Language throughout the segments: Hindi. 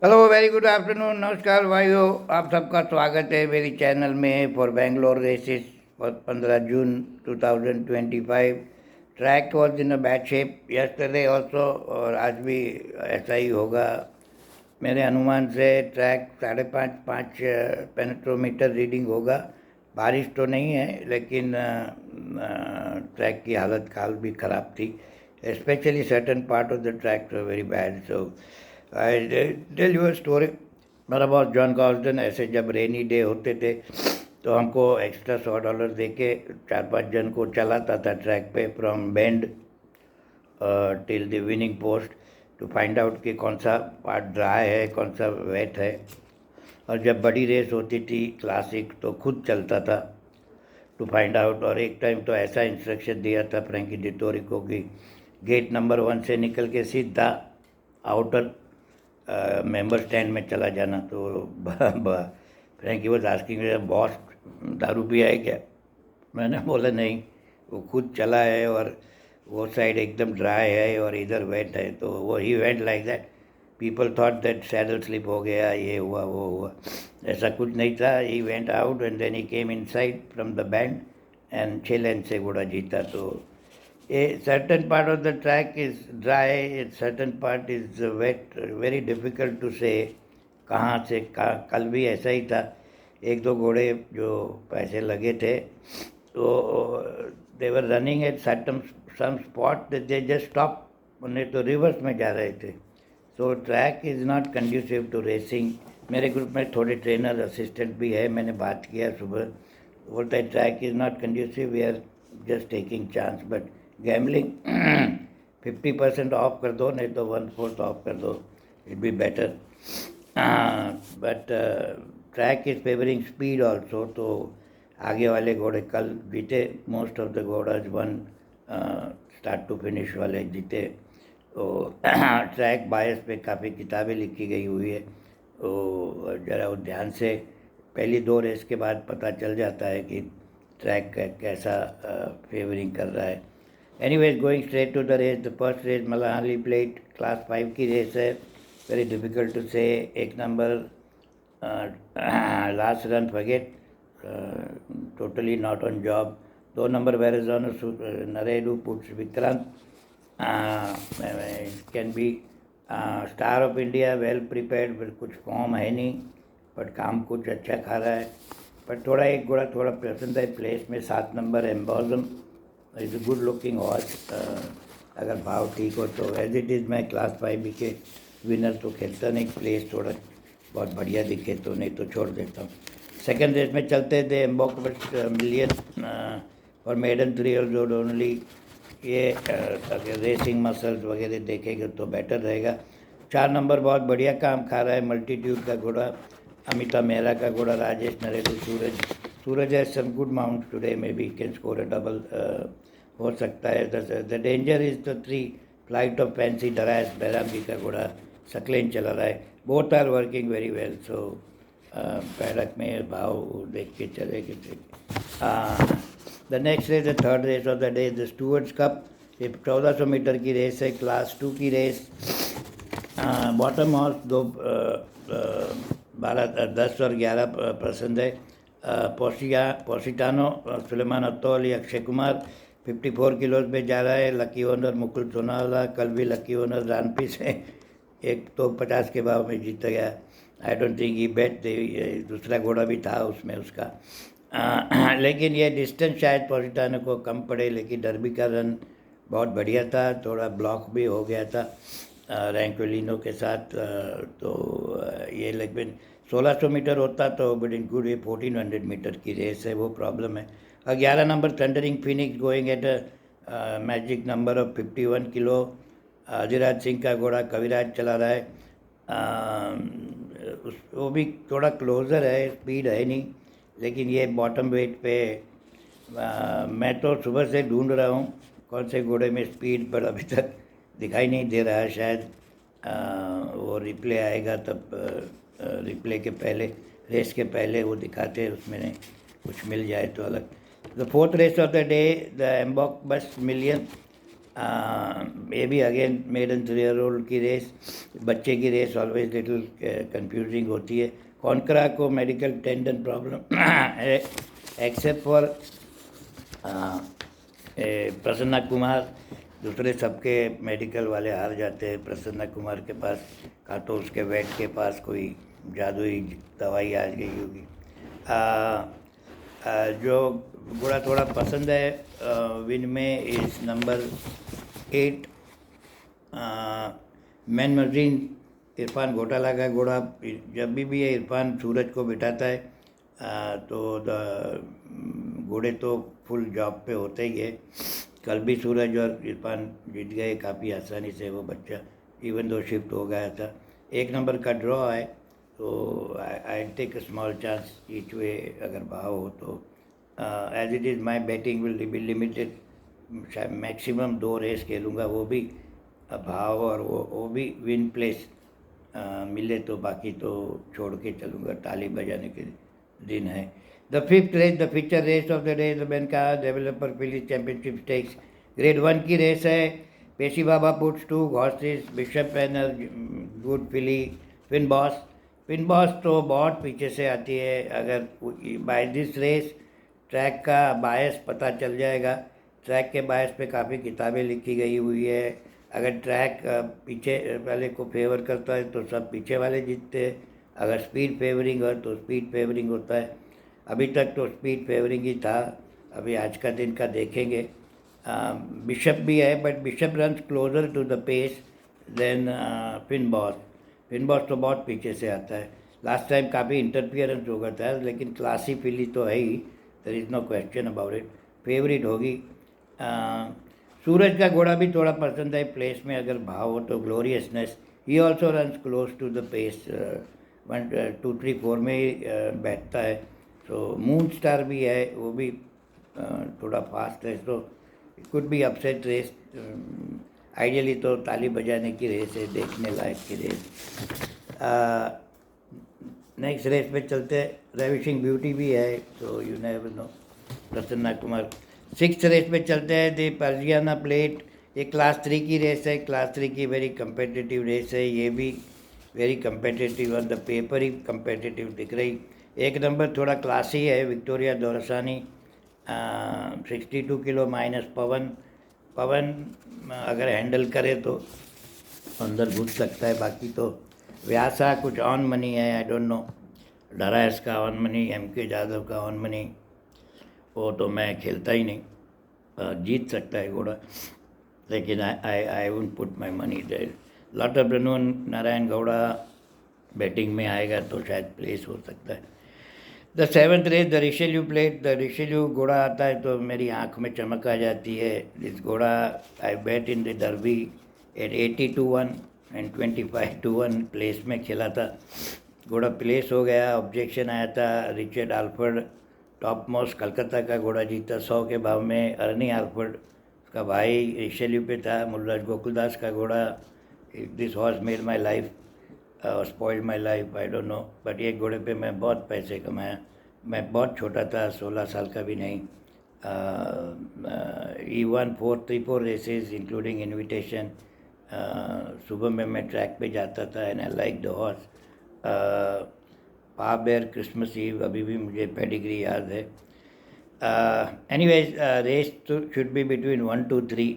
Hello, very good afternoon. नमस्कार भाइयों, आप सबका स्वागत है मेरी चैनल में for Bangalore races for 15 June 2025। Track was in a bad shape yesterday also, और आज भी ऐसा ही होगा मेरे अनुमान से। ट्रैक 5.5 पेनेट्रोमीटर रीडिंग होगा। बारिश तो नहीं है, लेकिन ट्रैक की हालत काल भी ख़राब थी। Specially certain part of the track very bad. So I tell you a story. मेरा बॉस जॉन कॉस्टन ऐसे जब रेनी डे होते थे तो हमको एक्स्ट्रा $100 दे के 4-5 जन को चलाता था ट्रैक पे from bend till the winning post to find out कि कौन सा पार्ट ड्राई है, कौन सा वेट है। और जब बड़ी रेस होती थी क्लासिक तो खुद चलता था टू फाइंड आउट। और एक टाइम तो ऐसा इंस्ट्रक्शन दिया था फ्रैंकी डिटोरी को कि गेट नंबर 1 से निकल के सीधा आउटर मेंबर स्टैंड में चला जाना। तो फ्रैंकी वॉज आस्किंग बॉस दारू पिया है क्या? मैंने बोला नहीं, वो खुद चला है और वो साइड एकदम ड्राई है और इधर वेट है। तो वो he went like that. People thought that saddle slip हो गया, ये हुआ वो हुआ। ऐसा कुछ नहीं था। He went out and then he came inside from the band and 6 lane से घोड़ा जीता। तो a certain part of the track is dry, a certain part is wet, very difficult to say कहाँ से कल भी ऐसा ही था। एक दो घोड़े जो पैसे लगे थे तो they were running at some spot, they just stop, उन्हें तो रिवर्स में जा रहे थे। So track is not conducive to racing. मेरे ग्रुप में थोड़े ट्रेनर असिस्टेंट भी है, मैंने बात किया सुबह, बोलता है track is not conducive, we are just taking chance. But gambling 50% off कर दो, नहीं तो 1/4 ऑफ कर दो, it be better. But track is favouring speed also. तो आगे वाले घोड़े कल जीते, मोस्ट ऑफ द घोड़ाज वन, स्टार्ट टू फिनिश वाले जीते। तो ट्रैक बायस पे काफ़ी किताबें लिखी गई हुई है, तो ज़रा वो ध्यान से पहली 2 रेस के बाद पता चल जाता है कि ट्रैक कैसा फेवरिंग कर रहा है। Anyways, going straight to the race, the first race Malahalli plate class 5 की रेस है। Very difficult to say. एक number last run forget, totally not on job. 2 number Verizon Naredu puts Vikrant, can be star of India, well prepared, पर कुछ फॉर्म है नहीं, बट काम कुछ अच्छा खा रहा है। पर थोड़ा एक घोड़ा थोड़ा पसंद है प्लेस में, 7 नंबर एम्बॉजम is a good looking horse. अगर भाव ठीक हो तो एज इट इज़ मैं क्लास 5 के विनर तो खेलता नहीं, प्लेस थोड़ा बहुत बढ़िया दिखे तो, नहीं तो छोड़ देता हूँ। सेकेंड रेस में चलते थे एम्बॉक मिलियन और मेडन 3 years old ओनली। ये अगर रेसिंग मसल्स वगैरह देखेंगे तो बेटर रहेगा। 4 नंबर बहुत बढ़िया काम खा रहा है, मल्टीट्यूड का घोड़ा, अमिता मेहरा का घोड़ा, राजेश नरेडू, सूरज है some good mount today, may be can score a double, हो सकता है। The danger is the 3 flight of fancy डरायस, बैराम जी का घोड़ा सकलेन चला रहा है। Both are working very well. So paddock में भाव देख के चले गए। The next race, the third race of the day, the Stewards Cup. ये 1400 मीटर की रेस है, क्लास 2 की रेस। बॉटम हॉर्स 2, 12, 10 और 11 पसंद है। पोसिटानो, सुलेमान अत्तौली, अक्षय कुमार 54 किलोज पे जा रहा है। लकी ओनर मुकुल सोनावाला, कल भी लकी ओनर रानपी से एक तो 50 के भाव में जीत गया। आई डोंट थिंक ही बेट, दूसरा घोड़ा भी था उसमें उसका। लेकिन ये डिस्टेंस शायद पोसिटानो को कम पड़े, लेकिन डर्बी का रन बहुत बढ़िया था, थोड़ा ब्लॉक भी हो गया था रैंक्वेलिनो के साथ। तो ये लगभग 1600 मीटर होता तो बट इन गुड, ये 1400 मीटर की रेस है, वो प्रॉब्लम है। 11 number thundering phoenix going at magic number of 51 kilo. Ajiraj Singh का घोड़ा कविराज चला रहा है। वो भी थोड़ा क्लोज़र है, स्पीड है नहीं, लेकिन ये बॉटम वेट पे मैं तो सुबह से ढूंढ रहा हूँ कौन से घोड़े में स्पीड, पर अभी तक दिखाई नहीं दे रहा है। शायद वो रिप्ले आएगा तब, रिप्ले के पहले, रेस के पहले वो दिखाते हैं, उसमें कुछ मिल जाए तो अलग। The fourth race of the day, the एम्बॉक बस मिलियन, ये भी अगेन मेडन 3 year-old की रेस, बच्चे की रेस ऑलवेज लिटिल कंफ्यूजिंग होती है। कॉन्करा को मेडिकल टेंडन प्रॉब्लम है, एक्सेप्ट फॉर प्रसन्ना कुमार, दूसरे सबके मेडिकल वाले हार जाते हैं। प्रसन्ना कुमार के पास का तो उसके वेट के पास कोई जादुई दवाई आ गई होगी। जो घोड़ा थोड़ा पसंद है विन में इस नंबर 8 मैन मर्जीन, इरफान घोटाला का घोड़ा। जब भी ये इरफान सूरज को बिठाता है तो घोड़े तो फुल जॉब पे होते ही है। कल भी सूरज और इरफान जीत गए काफ़ी आसानी से वो बच्चा, इवन दो शिफ्ट हो गया था। 1 नंबर का ड्रॉ है तो I take a small chance each way अगर भाव हो तो। As it is my betting will be limited, शायद मैक्सिमम 2 रेस खेलूँगा, वो भी भाव और वो भी विन प्लेस मिले तो, बाकी तो छोड़ के चलूँगा। ताली बजाने के दिन है। The 5th race, the feature race of the day, the Benka developer filly championship stakes grade 1 की रेस है। पेशी बाबा puts 2 horses, Bishop Panel, Good Filly, Fin Boss तो बहुत पीछे से आती है। अगर बाय दिस रेस ट्रैक का बायस पता चल जाएगा। ट्रैक के बायस पे काफ़ी किताबें लिखी गई हुई है। अगर ट्रैक पीछे वाले को फेवर करता है तो सब पीछे वाले जीतते हैं। अगर स्पीड फेवरिंग है तो स्पीड फेवरिंग होता है। अभी तक तो स्पीड फेवरिंग ही था, अभी आज का दिन का देखेंगे। बिशप भी है but Bishop runs closer to the pace then Fin Boss तो बहुत पीछे से आता है। लास्ट टाइम काफ़ी इंटरफियरेंस हो गया था, लेकिन क्लासी फिली तो है ही, there is no question about it. Favourite होगी। सूरज का घोड़ा भी थोड़ा पसंद है प्लेस में अगर भाव हो तो। Gloriousness, he also runs close to the pace, 1 2 3 4 में ही बैठता है। तो मून स्टार भी है, वो भी थोड़ा फास्ट है, तो it could be upset race. Ideally तो ताली बजाने की रेस है, देखने लायक की रेस। नेक्स्ट रेस पे चलते हैं। रेविशिंग ब्यूटी भी है, तो you never know. Prasanna Kumar. 6th race पे चलते हैं। दी पर्जियाना प्लेट, ये क्लास 3 की रेस है। क्लास 3 की वेरी कम्पिटिटिव रेस है, ये भी very competitive, on the paper he competitive दिख रही। 1 नंबर थोड़ा क्लासी है, विक्टोरिया दोरसानी, 62 किलो माइनस पवन अगर हैंडल करे तो अंदर घुस सकता है। बाकी तो व्यासा कुछ ऑन मनी है, आई डोंट नो। डरायस का ऑन मनी, MK यादव का ऑन मनी, वो तो मैं खेलता ही नहीं। जीत सकता है घोड़ा, लेकिन I wouldn't put my money there. Lot of रनून, नारायण गौड़ा बैटिंग में आएगा तो शायद प्लेस हो सकता है। The 7th race, the Richelieu plate, the Richelieu घोड़ा आता है तो मेरी आँख में चमक आ जाती है। दिस घोड़ा I bet in the Derby at 80-1 and 25-1 place में खेला था। घोड़ा प्लेस हो गया, ऑब्जेक्शन आया था। रिचर्ड आल्फर्ड टॉप मोस्ट कलकत्ता का घोड़ा जीता 100 के भाव में। अर्नी आल्फर्ड का भाई रिशेल्यू पे था। मुल्लाज गोकुलदास का घोड़ा। This horse made my life, spoiled my life, I don't no. But ये घोड़े पे मैं बहुत पैसे कमाया। मैं बहुत छोटा था, 16 साल का भी नहीं। He won 4 races including invitation. सुबह में मैं ट्रैक पे जाता था and I like the horse. पाबेर क्रिसमस ईव, अभी भी मुझे पेडिग्री याद है। एनीवेज रेस तो should be between 1 to 3।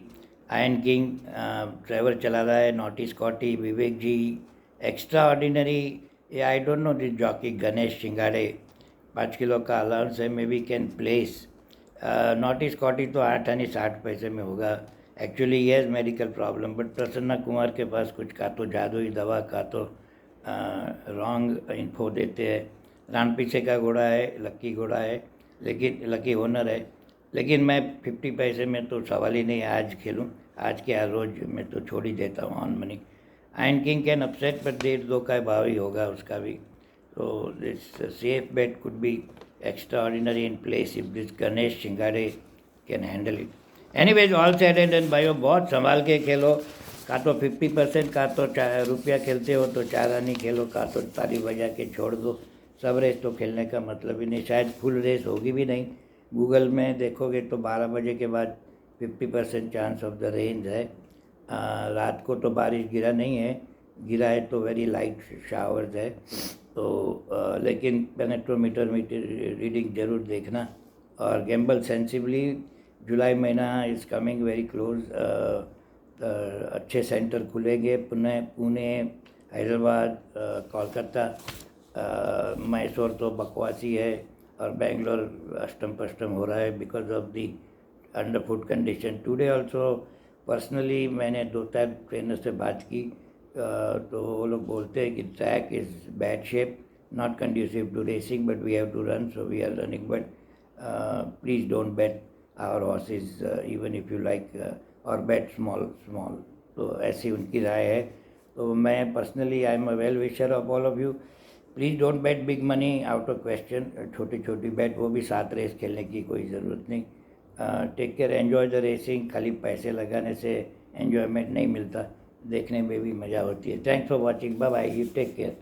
Iron king Trevor चला रहा है। Naughty Scotty, Vivek ji, extraordinary, I don't know this jockey Ganesh Shingade, 5 kilo का अलाउंस है, may be can place. Naughty Scottie तो 8 आने 60 पैसे में होगा। एक्चुअली ये has medical problem, but Prasanna Kumar के पास कुछ का तो जादुई दवा का तो रॉन्ग इन्फो देते हैं। रान पीछे का घोड़ा है, लक्की घोड़ा है, लेकिन लकी ओनर है, लेकिन मैं 50 पैसे में तो सवाल ही नहीं आज खेलूँ। आज के रोज़ मैं तो छोड़ ही देता हूँ on money. Ion King can upset, पर 1.5-2 का भाव ही होगा उसका भी। तो this safe bet could be Extraordinary in place if this Ganesh Shingade can handle it. Anyways all said and done भाइयों, बहुत संभाल के खेलो। का तो 50%, का तो रुपया खेलते हो तो 4 आनी खेलो, का तो ताली बजा के छोड़ दो। सब रेस तो खेलने का मतलब ही नहीं, शायद फुल रेस होगी भी नहीं। गूगल में देखोगे तो 12 बजे के बाद 50% चांस ऑफ द रेंज है। रात को तो बारिश गिरा नहीं है, गिरा है तो वेरी लाइट शावर्स है। तो लेकिन पेनेट्रोमीटर रीडिंग ज़रूर देखना। और गैम्बल सेंसिबली, जुलाई महीना इज़ कमिंग वेरी क्लोज। अच्छे सेंटर खुलेंगे, पुणे, हैदराबाद, कोलकाता, मैसूर तो बकवासी है, और बेंगलोर अष्टम पष्टम हो रहा है because of the under foot condition. Today also personally मैंने 2-4 ट्रेनर से बात की, तो वो लोग बोलते हैं कि track is bad shape, not conducive to racing, but we have to run, so we are running, but please don't bet our horses even if you like, और बेट स्मॉल। तो ऐसी उनकी राय है। तो मैं personally I am a well wisher of all of you. Please don't bet big money out of question. छोटी छोटी बेट, वो भी 7 रेस खेलने की कोई ज़रूरत नहीं। Take care, enjoy the racing. खाली पैसे लगाने से एन्जॉयमेंट नहीं मिलता, देखने में भी मज़ा होती है। Thanks for watching, bye bye, you take care.